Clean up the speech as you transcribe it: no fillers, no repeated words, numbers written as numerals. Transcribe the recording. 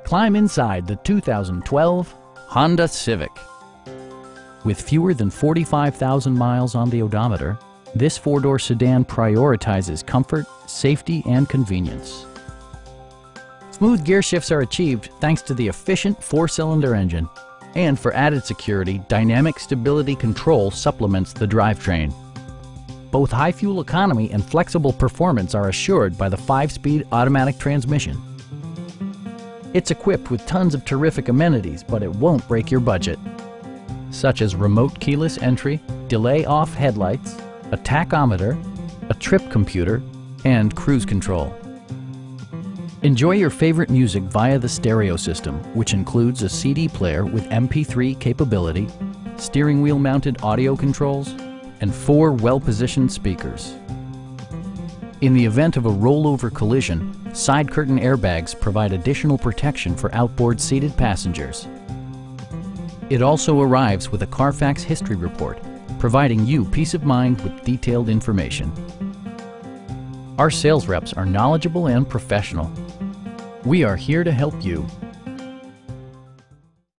Climb inside the 2012 Honda Civic. With fewer than 45,000 miles on the odometer, this four-door sedan prioritizes comfort, safety, and convenience. Smooth gear shifts are achieved thanks to the efficient four-cylinder engine. And for added security, dynamic stability control supplements the drivetrain. Both high fuel economy and flexible performance are assured by the 5-speed automatic transmission. It's equipped with tons of terrific amenities, but it won't break your budget, such as remote keyless entry, delay-off headlights, a tachometer, a trip computer, and cruise control. Enjoy your favorite music via the stereo system, which includes a CD player with MP3 capability, steering wheel mounted audio controls, and 4 well-positioned speakers. In the event of a rollover collision, side curtain airbags provide additional protection for outboard seated passengers. It also arrives with a Carfax history report, providing you peace of mind with detailed information. Our sales reps are knowledgeable and professional. We are here to help you.